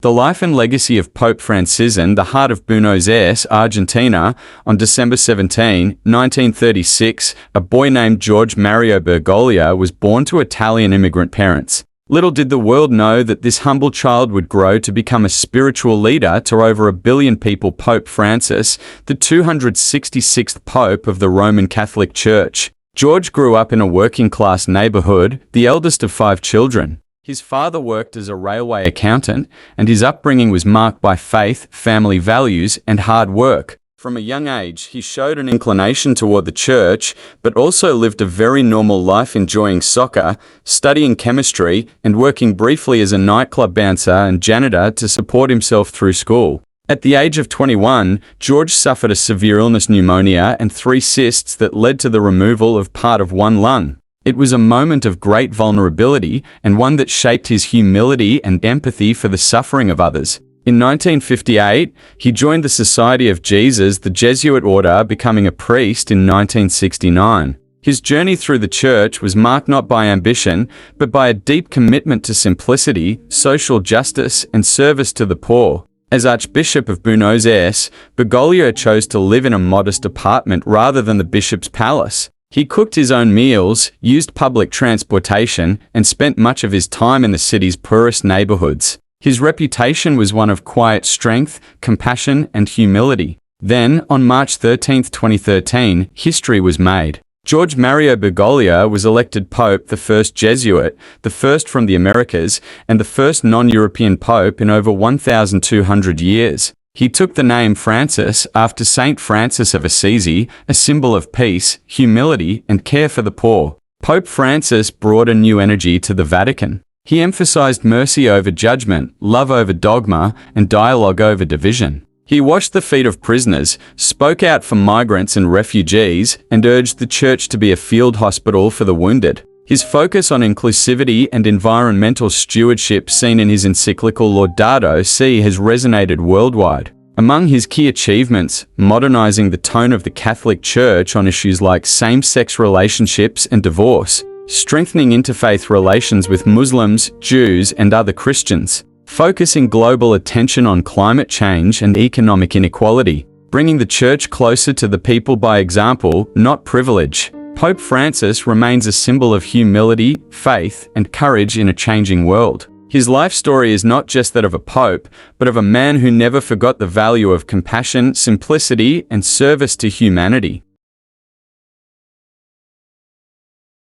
The life and legacy of Pope Francis in the heart of Buenos Aires, Argentina, on December 17, 1936, a boy named Jorge Mario Bergoglio was born to Italian immigrant parents. Little did the world know that this humble child would grow to become a spiritual leader to over 1 billion people. Pope Francis, the 266th Pope of the Roman Catholic Church. George grew up in a working-class neighborhood, the eldest of 5 children. His father worked as a railway accountant, and his upbringing was marked by faith, family values, and hard work. From a young age, he showed an inclination toward the church, but also lived a very normal life, enjoying soccer, studying chemistry, and working briefly as a nightclub bouncer and janitor to support himself through school. At the age of 21, George suffered a severe illness, pneumonia, and 3 cysts that led to the removal of part of one lung. It was a moment of great vulnerability, and one that shaped his humility and empathy for the suffering of others. In 1958, he joined the Society of Jesus, the Jesuit order, becoming a priest in 1969. His journey through the church was marked not by ambition, but by a deep commitment to simplicity, social justice, and service to the poor. As Archbishop of Buenos Aires, Bergoglio chose to live in a modest apartment rather than the bishop's palace. He cooked his own meals, used public transportation, and spent much of his time in the city's poorest neighborhoods. His reputation was one of quiet strength, compassion, and humility. Then, on March 13, 2013, history was made. Jorge Mario Bergoglio was elected Pope, the first Jesuit, the first from the Americas, and the first non-European Pope in over 1,200 years. He took the name Francis after Saint Francis of Assisi, a symbol of peace, humility, and care for the poor. Pope Francis brought a new energy to the Vatican. He emphasized mercy over judgment, love over dogma, and dialogue over division. He washed the feet of prisoners, spoke out for migrants and refugees, and urged the Church to be a field hospital for the wounded. His focus on inclusivity and environmental stewardship, seen in his encyclical Laudato Si', has resonated worldwide. Among his key achievements, modernizing the tone of the Catholic Church on issues like same-sex relationships and divorce, strengthening interfaith relations with Muslims, Jews, and other Christians, focusing global attention on climate change and economic inequality, bringing the Church closer to the people by example, not privilege. Pope Francis remains a symbol of humility, faith, and courage in a changing world. His life story is not just that of a pope, but of a man who never forgot the value of compassion, simplicity, and service to humanity.